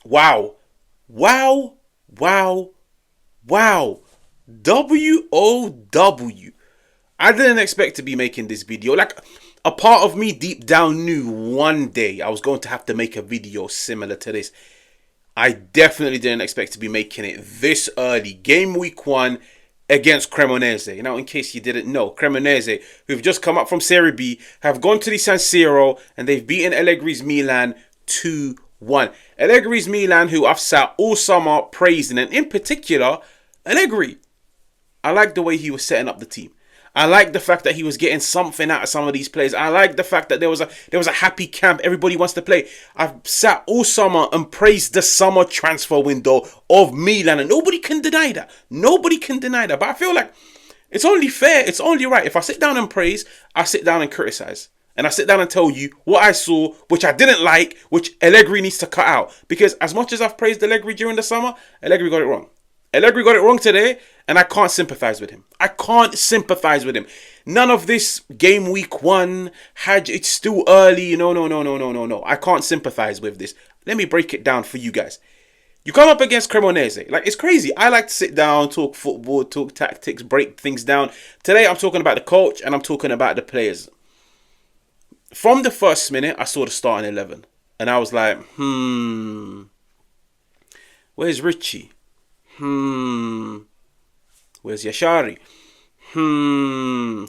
Wow. Wow. Wow. Wow. WOW. I didn't expect to be making this video. Like, a part of me deep down knew one day I was going to have to make a video similar to this. I definitely didn't expect to be making it this early. Game week 1 against Cremonese. Now, in case you didn't know, Cremonese, who've just come up from Serie B, have gone to the San Siro and they've beaten Allegri's Milan 2-1. Allegri's Milan, who I've sat all summer praising, and in particular, Allegri. I like the way he was setting up the team. I like the fact that he was getting something out of some of these players. I like the fact that there was a happy camp. Everybody wants to play. I've sat all summer and praised the summer transfer window of Milan, and nobody can deny that. Nobody can deny that. But I feel like it's only fair, it's only right. If I sit down and praise, I sit down and criticize. And I sit down and tell you what I saw, which I didn't like, which Allegri needs to cut out. Because as much as I've praised Allegri during the summer, Allegri got it wrong. Allegri got it wrong today, and I can't sympathise with him. I can't sympathise with him. None of this game week 1, it's still early. No. I can't sympathise with this. Let me break it down for you guys. You come up against Cremonese. Like, it's crazy. I like to sit down, talk football, talk tactics, break things down. Today, I'm talking about the coach, and I'm talking about the players. From the first minute, I saw the starting 11. And I was like, where's Ricci? Where's Jashari?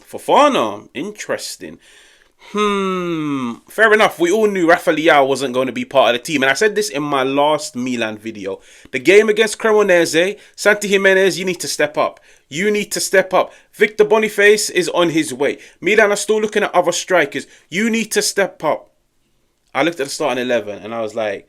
Fofana. Interesting. Fair enough. We all knew Rafael wasn't going to be part of the team. And I said this in my last Milan video. The game against Cremonese, Santi Gimenez, you need to step up. You need to step up. Victor Boniface is on his way. Milan are still looking at other strikers. You need to step up. I looked at the starting 11 and I was like,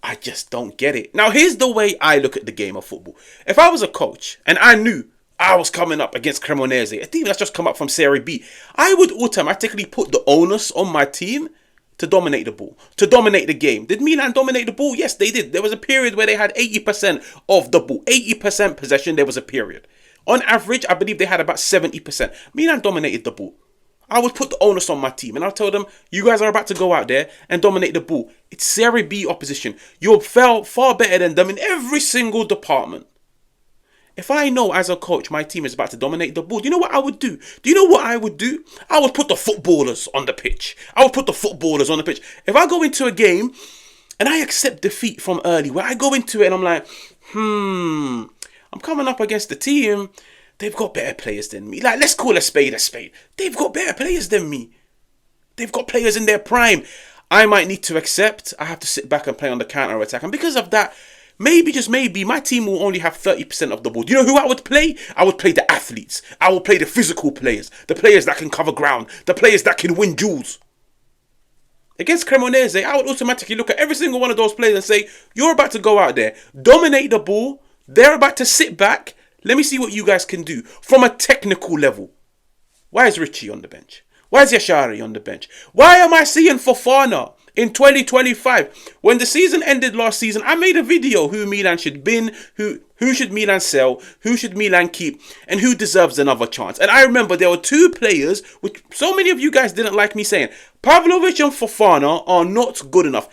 I just don't get it. Now, here's the way I look at the game of football. If I was a coach and I knew I was coming up against Cremonese, a team that's just come up from Serie B, I would automatically put the onus on my team to dominate the ball, to dominate the game. Did Milan dominate the ball? Yes, they did. There was a period where they had 80% of the ball, 80% possession. There was a period. On average, I believe they had about 70%. Milan dominated the ball. I would put the onus on my team and I'll tell them, you guys are about to go out there and dominate the ball. It's Serie B opposition. You're far better than them in every single department. If I know as a coach my team is about to dominate the ball, do you know what I would do? Do you know what I would do? I would put the footballers on the pitch. If I go into a game and I accept defeat from early, where I go into it and I'm like, I'm coming up against the team. They've got better players than me. Like, let's call a spade a spade. They've got better players than me. They've got players in their prime. I might need to accept. I have to sit back and play on the counter-attack. And because of that, maybe, just maybe, my team will only have 30% of the ball. Do you know who I would play? I would play the athletes. I would play the physical players. The players that can cover ground. The players that can win duels. Against Cremonese, I would automatically look at every single one of those players and say, you're about to go out there, dominate the ball. They're about to sit back. Let me see what you guys can do from a technical level. Why is Ricci on the bench? Why is Jashari on the bench? Why am I seeing Fofana in 2025? When the season ended last season, I made a video who Milan should bin, who should Milan sell, who should Milan keep, and who deserves another chance. And I remember there were two players, which so many of you guys didn't like me saying. Pavlovic and Fofana are not good enough.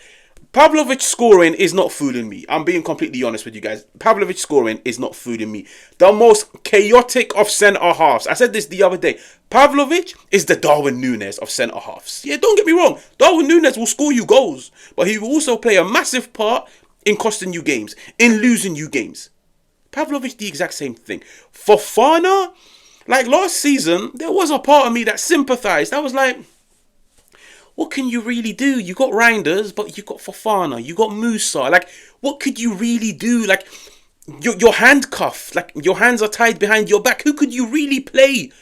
Pavlovic scoring is not fooling me. I'm being completely honest with you guys. Pavlovic scoring is not fooling me. The most chaotic of centre-halves. I said this the other day. Pavlovic is the Darwin Núñez of centre-halves. Yeah, don't get me wrong. Darwin Núñez will score you goals. But he will also play a massive part in costing you games. In losing you games. Pavlovic, the exact same thing. Fofana, like last season, there was a part of me that sympathised. I was like, what can you really do? You got Reinders, but you got Fofana, you got Musa. Like, what could you really do? Like, you're handcuffed. Like, your hands are tied behind your back. Who could you really play?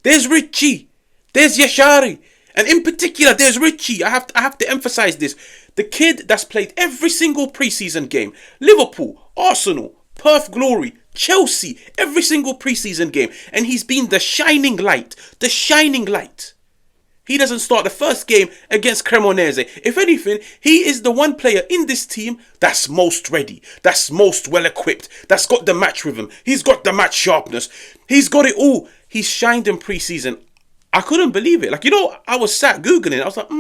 There's Ricci. There's Jashari. And in particular, there's Ricci. I have to emphasize this. The kid that's played every single preseason game. Liverpool, Arsenal, Perth Glory, Chelsea. Every single preseason game. And he's been the shining light. The shining light. He doesn't start the first game against Cremonese. If anything, he is the one player in this team that's most ready, that's most well equipped, that's got the match rhythm, he's got the match sharpness, he's got it all. He's shined in pre-season. I couldn't believe it. Like, you know, I was sat Googling it. I was like,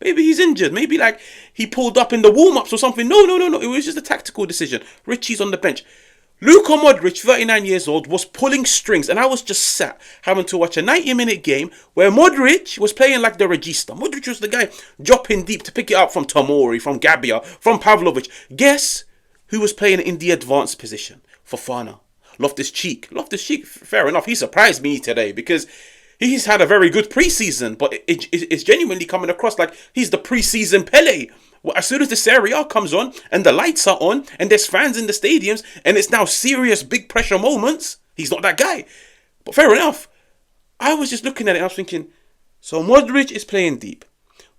maybe he's injured. Maybe, like, he pulled up in the warm-ups or something. No. It was just a tactical decision. Ricci's on the bench. Luka Modric, 39 years old, was pulling strings. And I was just sat having to watch a 90-minute game where Modric was playing like the regista. Modric was the guy dropping deep to pick it up from Tomori, from Gabbia, from Pavlovic. Guess who was playing in the advanced position? Fofana. Loftus-Cheek, fair enough. He surprised me today because he's had a very good preseason, but it's genuinely coming across like he's the preseason Pele. Well, as soon as the Serie A comes on and the lights are on and there's fans in the stadiums and it's now serious big pressure moments, he's not that guy. But fair enough. I was just looking at it and I was thinking, so Modric is playing deep.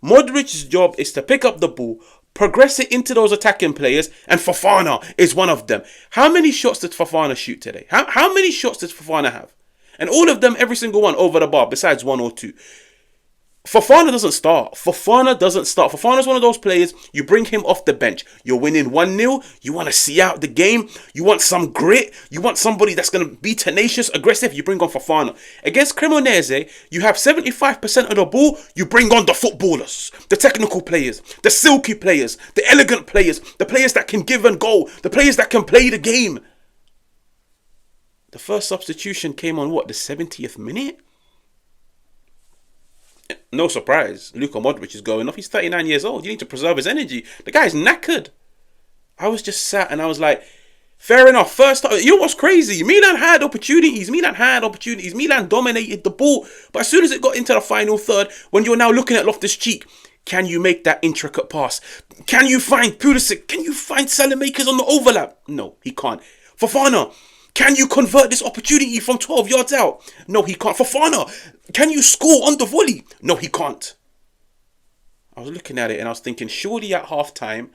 Modric's job is to pick up the ball, progress it into those attacking players, and Fofana is one of them. How many shots did Fofana shoot today? How many shots does Fofana have? And all of them, every single one over the bar, besides one or two. Fofana doesn't start. Fofana's one of those players, you bring him off the bench. You're winning 1-0. You want to see out the game. You want some grit. You want somebody that's going to be tenacious, aggressive. You bring on Fofana. Against Cremonese, you have 75% of the ball. You bring on the footballers, the technical players, the silky players, the elegant players, the players that can give and go, the players that can play the game. The first substitution came on, the 70th minute? No surprise, Luka Modric is going off. He's 39 years old. You need to preserve his energy. The guy's knackered. I was just sat and I was like, fair enough. First time, you know what's crazy? Milan had opportunities. Milan dominated the ball. But as soon as it got into the final third, when you're now looking at Loftus-Cheek, can you make that intricate pass? Can you find Pulisic? Can you find Salamakers on the overlap? No, he can't. Fofana, can you convert this opportunity from 12 yards out? No, he can't. Fofana, can you score on the volley? No, he can't. I was looking at it and I was thinking, surely at half-time,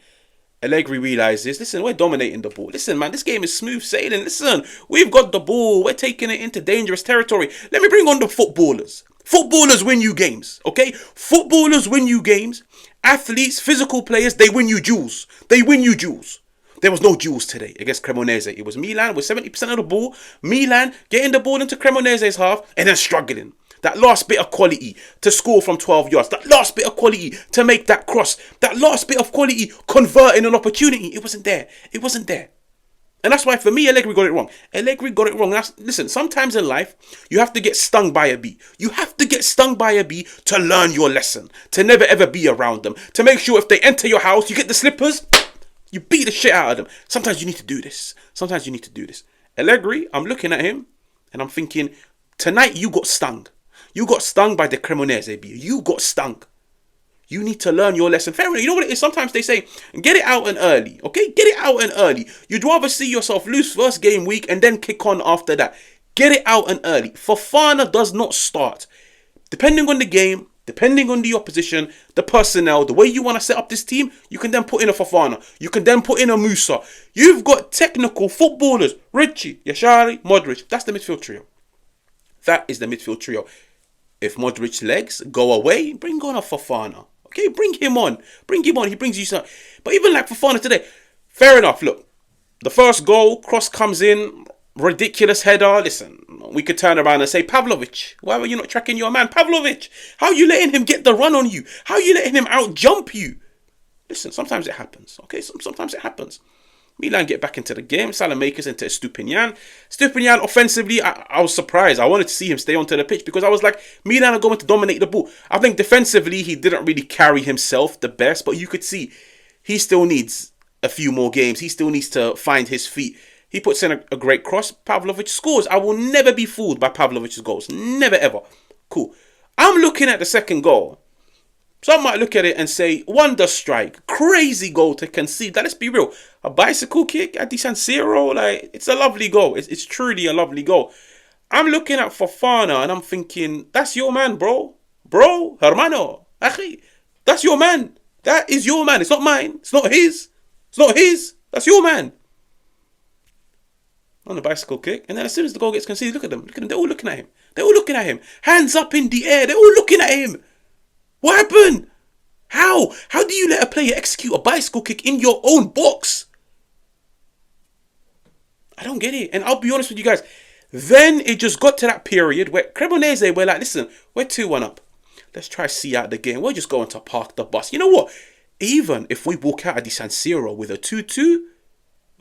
Allegri realizes, listen, we're dominating the ball. Listen, man, this game is smooth sailing. Listen, we've got the ball. We're taking it into dangerous territory. Let me bring on the footballers. Footballers win you games, okay? Footballers win you games. Athletes, physical players, they win you duels. There was no duels today against Cremonese. It was Milan with 70% of the ball. Milan getting the ball into Cremonese's half and then struggling. That last bit of quality to score from 12 yards. That last bit of quality to make that cross. That last bit of quality converting an opportunity. It wasn't there. And that's why for me, Allegri got it wrong. Listen, sometimes in life, you have to get stung by a bee. To learn your lesson. To never ever be around them. To make sure if they enter your house, you get the slippers. You beat the shit out of them. Sometimes you need to do this. Allegri, I'm looking at him and I'm thinking, tonight you got stung. You got stung by the Cremonese. You got stung. You need to learn your lesson. Fair enough. You know what it is? Sometimes they say, get it out and early. Okay? Get it out and early. You'd rather see yourself lose first game week and then kick on after that. Get it out and early. Fofana does not start. Depending on the game, depending on the opposition, the personnel, the way you want to set up this team, you can then put in a Fofana. You can then put in a Musa. You've got technical footballers. Ricci, Jashari, Modric. That's the midfield trio. That is the midfield trio. If Modric's legs go away, bring on a Fofana. Okay, bring him on. He brings you some. But even like Fofana today, fair enough. Look, the first goal, cross comes in, ridiculous header. Listen, we could turn around and say, Pavlovic, why were you not tracking your man? Pavlovic, how are you letting him get the run on you? How are you letting him out jump you? Listen, sometimes it happens. Okay, sometimes it happens. Milan get back into the game. Salamakers into Stupinian. Stupinian offensively, I was surprised. I wanted to see him stay onto the pitch because I was like, Milan are going to dominate the ball. I think defensively, he didn't really carry himself the best, but you could see he still needs a few more games. He still needs to find his feet. He puts in a great cross. Pavlovic scores. I will never be fooled by Pavlovic's goals. Never, ever. Cool. I'm looking at the second goal. Some might look at it and say, wonder strike, crazy goal to concede. Now, let's be real. A bicycle kick at the San Siro, like, it's a lovely goal. It's truly a lovely goal. I'm looking at Fofana and I'm thinking, that's your man, bro. Bro, hermano, achi, that's your man. That is your man. It's not mine. It's not his. That's your man. On the bicycle kick. And then as soon as the goal gets conceded, look at them. They're all looking at him. Hands up in the air. They're all looking at him. What happened? How? How do you let a player execute a bicycle kick in your own box? I don't get it. And I'll be honest with you guys. Then it just got to that period where Cremonese were like, listen, we're 2-1 up. Let's try to see out the game. We're just going to park the bus. You know what? Even if we walk out of the San Siro with a 2-2,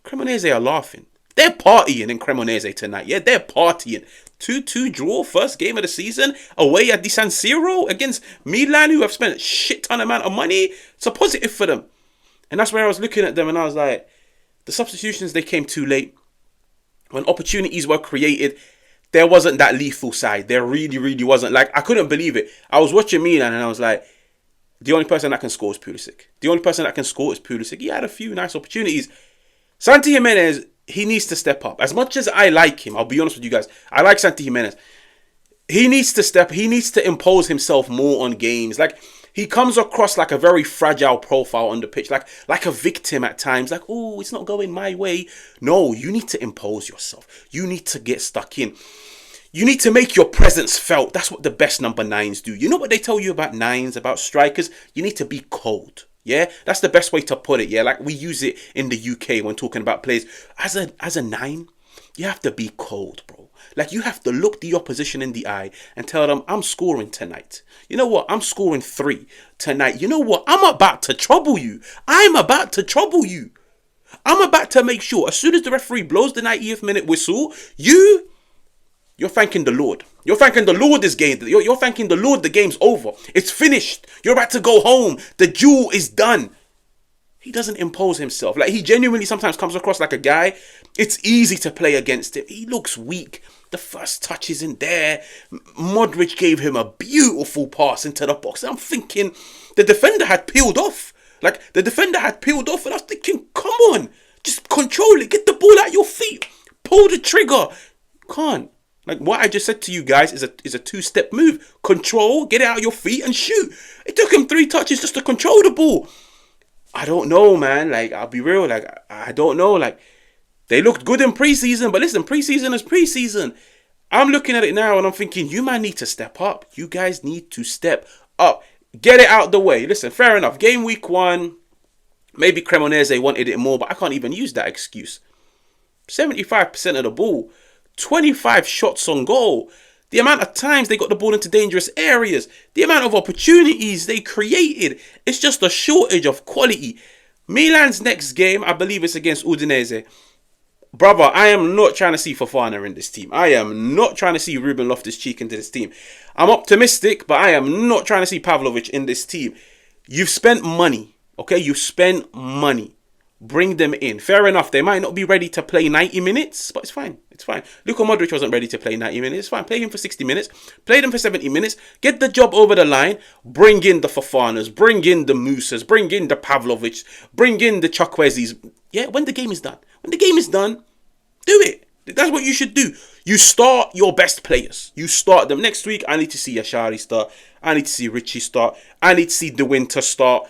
Cremonese are laughing. They're partying in Cremonese tonight. Yeah, they're partying. 2-2 draw, first game of the season, away at the San Siro against Milan, who have spent a shit ton amount of money. It's a positive for them. And that's where I was looking at them and I was like, the substitutions, they came too late. When opportunities were created, there wasn't that lethal side. There really, really wasn't. Like, I couldn't believe it. I was watching Milan and I was like, the only person that can score is Pulisic. The only person that can score is Pulisic. He had a few nice opportunities. Santi Gimenez, he needs to step up. As much as I like him, I'll be honest with you guys, I like Santi Gimenez. He needs to impose himself more on games. Like, he comes across like a very fragile profile on the pitch, like a victim at times. Like, oh, it's not going my way. No, you need to impose yourself. You need to get stuck in. You need to make your presence felt. That's what the best number 9s do. You know what they tell you about 9s, about strikers? You need to be cold. Yeah, that's the best way to put it. Yeah, like we use it in the UK when talking about players. As a 9, you have to be cold, bro. Like, you have to look the opposition in the eye and tell them, I'm scoring tonight. You know what? I'm scoring 3 tonight. You know what? I'm about to trouble you. I'm about to trouble you. I'm about to make sure as soon as the referee blows the 90th minute whistle, you're thanking the Lord. You're thanking the Lord this game. You're thanking the Lord the game's over. It's finished. You're about to go home. The duel is done. He doesn't impose himself. Like, he genuinely sometimes comes across like a guy. It's easy to play against him. He looks weak. The first touch isn't there. Modric gave him a beautiful pass into the box. I'm thinking the defender had peeled off. Like, the defender had peeled off. And I was thinking, come on. Just control it. Get the ball out your feet. Pull the trigger. Can't. Like, what I just said to you guys is a 2-step move. Control, get it out of your feet and shoot. It took him 3 touches just to control the ball. I don't know, man. Like, I'll be real. Like, I don't know. Like, they looked good in preseason, but listen, preseason is preseason. I'm looking at it now and I'm thinking, you man need to step up. You guys need to step up. Get it out the way. Listen, fair enough. Game week 1, maybe Cremonese wanted it more, but I can't even use that excuse. 75% of the ball. 25 shots on goal. The amount of times they got the ball into dangerous areas. The amount of opportunities they created. It's just a shortage of quality. Milan's next game, I believe it's against Udinese. Brother, I am not trying to see Fofana in this team. I am not trying to see Ruben Loftus-Cheek into this team. I'm optimistic, but I am not trying to see Pavlovic in this team. You've spent money. Okay, you've spent money. Bring them in. Fair enough. They might not be ready to play 90 minutes, but it's fine. It's fine. Luka Modric wasn't ready to play 90 minutes. It's fine. Play him for 60 minutes. Play them for 70 minutes. Get the job over the line. Bring in the Fofanas. Bring in the Musas. Bring in the Pavlovic. Bring in the Chukwuezis. Yeah, when the game is done. When the game is done, do it. That's what you should do. You start your best players. You start them. Next week, I need to see Jashari start. I need to see Ricci start. I need to see De Winter start.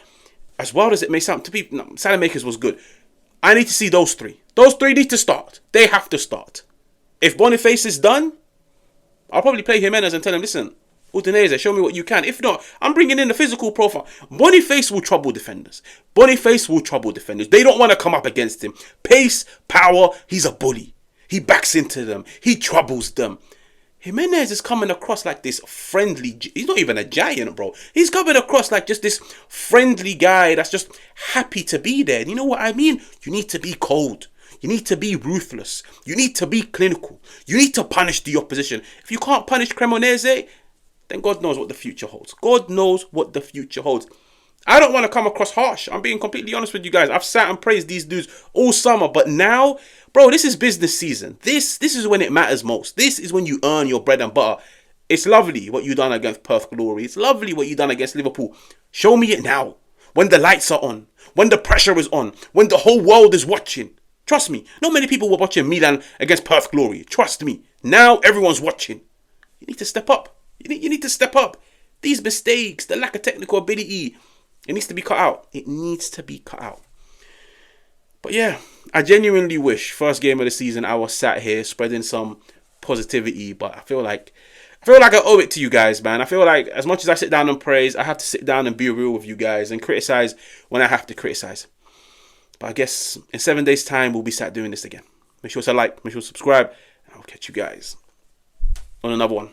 As wild as it may sound to people, no, Salamakers was good. I need to see those 3. Those 3 need to start. They have to start. If Boniface is done, I'll probably play Gimenez and tell him, listen, Udinese, show me what you can. If not, I'm bringing in the physical profile. Boniface will trouble defenders. Boniface will trouble defenders. They don't want to come up against him. Pace, power, he's a bully. He backs into them. He troubles them. Gimenez is coming across like this friendly... He's not even a giant, bro. He's coming across like just this friendly guy that's just happy to be there. And you know what I mean? You need to be cold. You need to be ruthless. You need to be clinical. You need to punish the opposition. If you can't punish Cremonese, then God knows what the future holds. God knows what the future holds. I don't want to come across harsh. I'm being completely honest with you guys. I've sat and praised these dudes all summer. But now, bro, this is business season. This is when it matters most. This is when you earn your bread and butter. It's lovely what you done against Perth Glory. It's lovely what you done against Liverpool. Show me it now. When the lights are on. When the pressure is on. When the whole world is watching. Trust me. Not many people were watching Milan against Perth Glory. Trust me. Now everyone's watching. You need to step up. You need to step up. These mistakes, the lack of technical ability, it needs to be cut out. It needs to be cut out. But yeah, I genuinely wish first game of the season I was sat here spreading some positivity. But I feel like I owe it to you guys, man. I feel like as much as I sit down and praise, I have to sit down and be real with you guys and criticize when I have to criticize. But I guess in 7 days' time, we'll be sat doing this again. Make sure to like, make sure to subscribe. I'll catch you guys on another one.